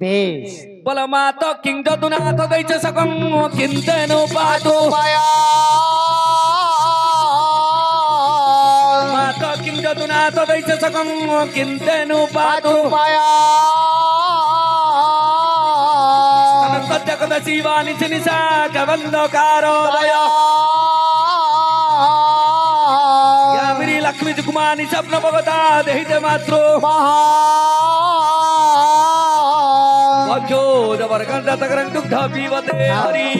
बेश बोल मात किंग दुनाथ दैच सकं किंतेनु पातु मात किंग दुनाथ दैच सकं किंतेनु पातु सत्यकद शिवानि निशा कवंदकारो यामिरी लक्ष्मी कुमारी स्वप्न भगवता देहिते मातृ अख्यो जबर कंदतकरं दुग्ध पीवते हरि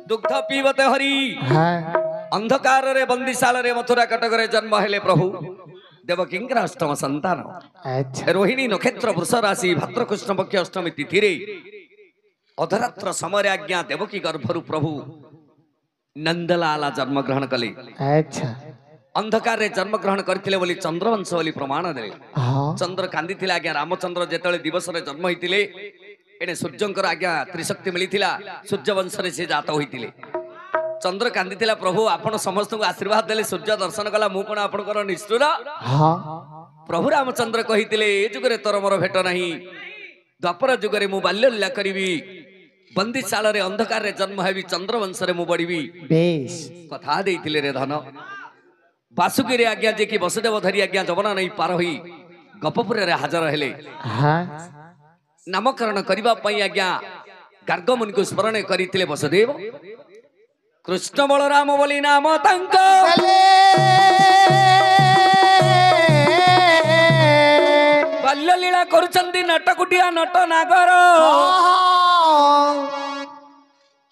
दुग्ध पीवते हरि अंधकार रे बंदीशाल रे मथुरा कटक रे जन्म हेले प्रभु देवकींकर अष्टम संतान रोहिणी नक्षत्र वृष राशि भाद्र कृष्ण पक्ष अष्टमी तिथि रे अधरात्र समय आज्ञा देवकी गर्भरु प्रभु नंदलाला जन्म ग्रहण कले। अच्छा अंधकार रे जन्म ग्रहण करथिले बोली चंद्रवंश बोली प्रमाण देले। चंद्र कांदी थिला आज्ञा रामचंद्र जेतले दिवस रे जन्म होइतिले एने सूर्यंकर आज्ञा त्रिशक्ति मिलिथिला सूर्य वंश रे से जात होइतिले। चंद्र कांदी थिला प्रभु आपण समस्त को आशीर्वाद देले सूर्य दर्शन कला मु कोन आपनकर निष्ठुर प्रभु रामचंद्र कहितिले ए जुगरे तोर मोर भेट नाही द्वापर जुगरे मु बाल्य लीला करिवि बंदीशाल रे अंधकार रे जन्म हेबी चंद्रवंश रे मु बढिवि बेश कथा देइतिले रे धन बासुकी रे आज्ञा जे कि वसुदेव धरी आज्ञा जवना नहीं पार होई गपपुर रे हाजर हेले नामकरण करिबा पई आज्ञा गार्ग मुनि को स्मरण करितिले वसुदेव कृष्ण बलराम बोली नाम तंक बाल्य लीला करुचंदी नटकुटिया नट नागर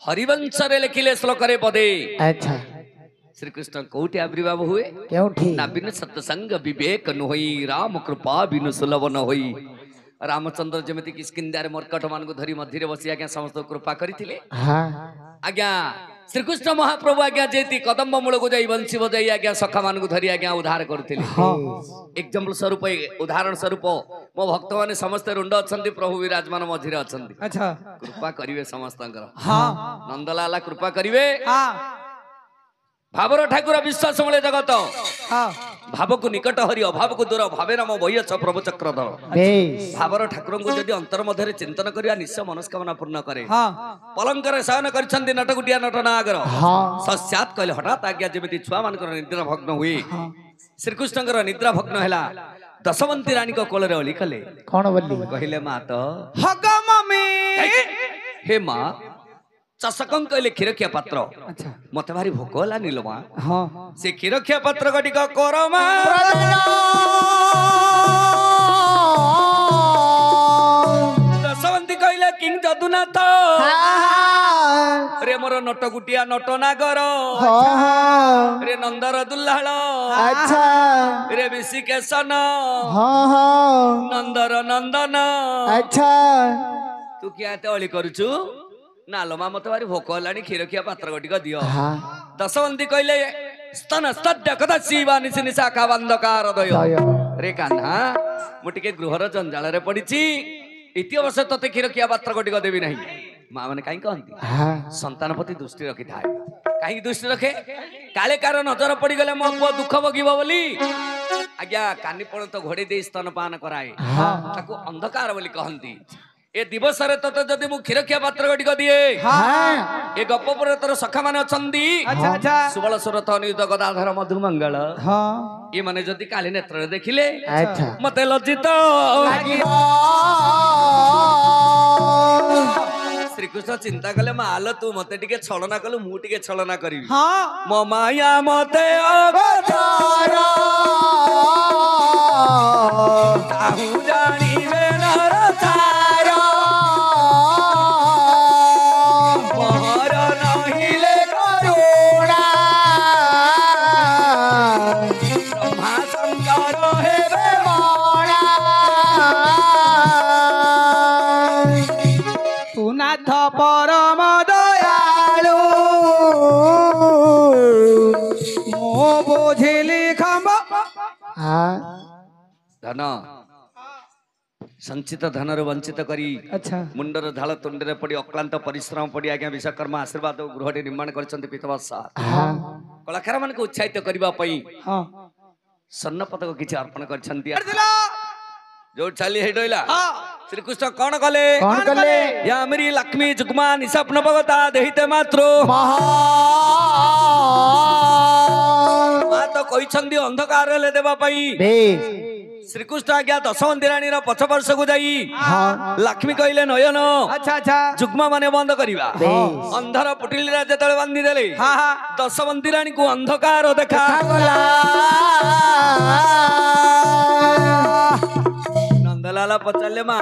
हरिवंश रे लिखिले श्लोक रे पदे। अच्छा श्री कृष्ण कोटि आविर्भाव हुए केउठी ना बिनु सत्संग विवेक न होई राम कृपा बिनु सुलभ न होई। रामचंद्र जेमिति किष्किंधा रे मर्कट मान को धरी मध्य रे बसी आज्ञा समस्त कृपा करिथिले। आज्ञा श्री कृष्ण महाप्रभु आज्ञा जेति कदम्ब मूल को जाई बंशी बजाई आज्ञा सखा मान को धरी आज्ञा उद्धार करथिले। एग्जांपल स्वरूप उदाहरण स्वरूप मो भक्त माने समस्त रुंड अछंती प्रभु विराजमान मझिरे अछंती। अच्छा कृपा करिवे समस्तंकर। हां नंदलाला कृपा करिवे। हां भावर ठाकुर विश्वास मूले जगत भाव को निकट हरि अभाव को दूर भावे नाम बही छ प्रभु चक्रधर। भावर ठाकुर को जदि अंतर मध्य चिंतन करिया निश्चय मनस्कामना पूर्ण करे। पलंकर शयन करछंती नटकुटिया नट नागर सस्यात कहले हठात आज्ञा जेमिति छुआ मानकर निद्रा भग्न हुए श्रीकृष्णकर निद्रा भग्न हैला दशवंती रानी को कोल रे ओली कले कोन बोली कहले मात हग मम्मी हे मां चषकं कहले क्षीरखिया पात्र। अच्छा मते भारी भोक होला नीलो मां। हां से क्षीरखिया पात्र गटिक कोरमा दशवंती कहले किंग जदुनाथ रे मोर नटकुटिया नट नागर रे नंदर दुल्लाळ। अच्छा रे विशिकेशन नंदर नंदन। अच्छा तू क्या तळी करूचु ना लोमा मते भारी भोक हलानी क्षीरखिया पात्र गटिक दियो। दशवंती कहले स्तन स्तड्य कदा शिवानि निशा कावंदकार दय रे कान्हा मु टिके गृहर जंजाल रे पडिची इति अवश्य तते क्षीरखिया पात्र गटिक देबी नाही। मां माने काई कहंती संतान प्रति दृष्टि रखि थाए काई दृष्टि रखे काले कार नजर पड़ी गले मो पुआ दुख भोगिबो बोली आज्ञा कानी पण तो घोड़ी दे स्तन पान कराए ताको अंधकार बोली कहंती। ए दिवस रे तते जदि मु क्षीरखिया पात्र गटिक दिए ए गपपुर तोर सखा माने अछंदी। अच्छा अच्छा सुबल सुरथ नियुत गदाधर मधु मंगल। हां ए माने जदि काली नेत्र देखिले अच्छा मते लज्जित लागियो। श्री कृष्ण चिंता कले माल तू मते टिके छलना कलु मु टिके छलना करिवि। हां मो माया मते अवतार ताहु जानिबे नर परम दयालु मो बुझिली खम धन संचित धन वंचित करी। अच्छा मुंडर झाल तुंडे पड़ी अक्लांत परिश्रम पड़ी आज्ञा विश्वकर्मा आशीर्वाद गृह निर्माण कर पितवत्सा कलाकार मान को उत्साहित करने स्वर्ण पदक किसी अर्पण करछंती जो चली हे डोइला श्री कृष्ण कौन कले या मेरी लक्ष्मी जुगमा निसपन भगता देहिते मात्र तो कहछंती अंधकार ले देबा पई श्री कृष्ण आज्ञा दश मंदिराणी पछ वर्ष को जाई लक्ष्मी कहले नयन अच्छा अच्छा जुग्मा माने बंद करिवा अंधर पुटिली जेतले बांधी देले दश मंदिराणी को अंधकार देखा नंदलाला पचाले मा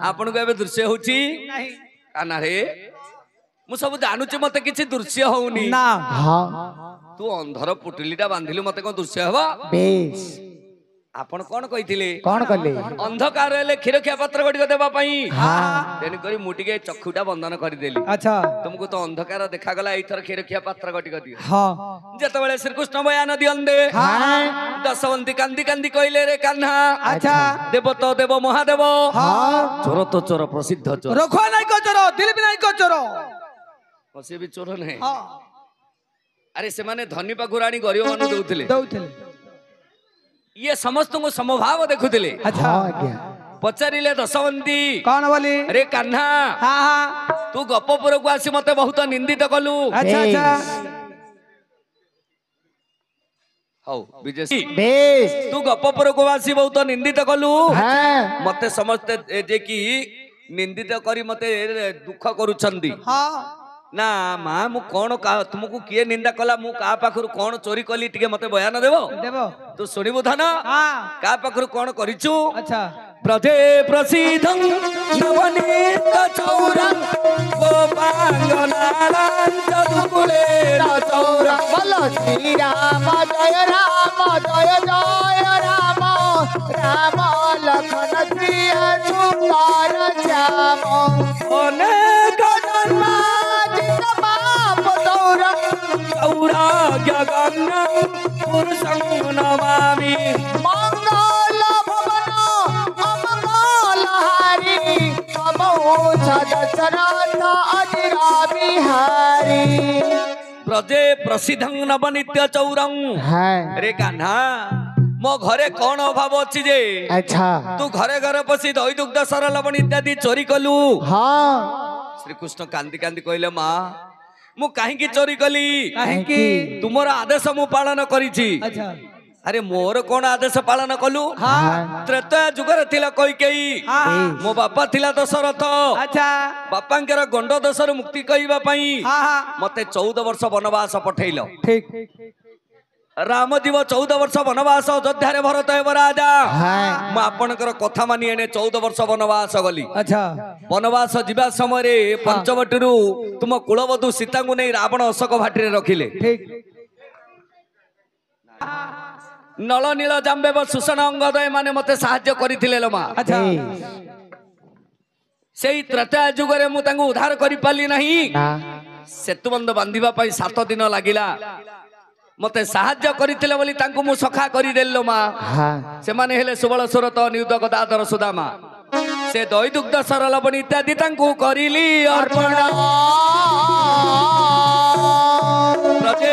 आपन को एबे दृश्य होची काना रे मु सब जानूची मते किछि दृश्य होउनी ना तू अंधर पुटिलीटा बांधिलु मते कोन दृश्य हबा बेस आपण कौन कहिथिले कौन कले अंधकार ले खीरखिया पत्र गडी देबा पई तेन करी मुटिके चक्षुटा बंधन करि देली अच्छा तुमको तो अंधकार देखा गला एथर खीरखिया पत्र गडी दियो हां जते बेले श्री कृष्ण बयान दियंदे हां दशवंती कांदी कांदी कइले रे कान्हा अच्छा देव तो देव महादेव हां चोर तो चोर प्रसिद्ध चोर रखो नाही को चोर दिल भी नाही को चोर ओसे भी चोर नाही हां अरे से माने धनी पाखुराणी गरीब मन दउथिले ये समस्त को समभाव देखुले अच्छा पचारिले दशवंती कौन बोली अरे कान्हा हाँ हाँ तू गपपुर को आसी मते बहुत निंदित कलु अच्छा अच्छा हौ विजय बेस तू गपपुर को आसी बहुत निंदित कलु मते समस्त जे की निंदित करी मते दुख करूछंदी हां ना मां मु कौन तुमको किए निंदा कला मु का पाखर कौन चोरी कली टिके मते बयान देबो तू सुनिबु धन का पाखर कौन करिछु अच्छा प्रजे प्रसिद्धं नवनीत चौरं गोपांगनारायण चतुकुले चौर बल श्री राम जय राम राम लखन प्रिय सुंदर श्याम अनेक जन्म नमामि मंगल भवन अमंगल हारी दशरथ अजिरा बिहारी प्रजे प्रसिद्धं नवनित्य चौरं रे कान्हा मो घरे कौन अभाव अच्छी जे अच्छा तू घरे घरे पसी दही दुग्ध सर लवण इत्यादि चोरी कलु हाँ श्री कृष्ण कांदी कांदी कहले माँ मु काहे चोरी कली तुमर आदेश मु पालन करिछि अच्छा अरे मोर कौन आदेश पालन कलु त्रेता जुगर थिला कैकेयी मो बापा थिला दशरथ अच्छा बापांकर गंड दोषर मुक्ति कहिबा पई मते 14 वर्ष वनवास पठैलो ठीक राम जीव 14 वर्ष वनवास अयोध्या रे भरत हेब राजा मु आपनकर कथा मानि एने 14 वर्ष वनवास गली अच्छा वनवास जीवा समय रे पंचवटीरु तुम कुलवधु सीता को नै रावण अशोक भाटी रे रखिले ठीक नल नील जाम्बेब सुषण अंगदय माने मते सहाय्य करिथिले लो मा अच्छा सेई त्रेता जुगरे मु तांगु उद्धार करि पाली नाही सेतुबंध बांधिबा पई 7 दिन लागिला मते सहाय्य करिथिले बोली तांकु मु सखा करि देलो मा से माने हेले सुबल सुरत नियुद्ध गदाधर सुदामा से दही दुग्ध सरल बनी इत्यादि तांकु करिली अर्पण प्रजे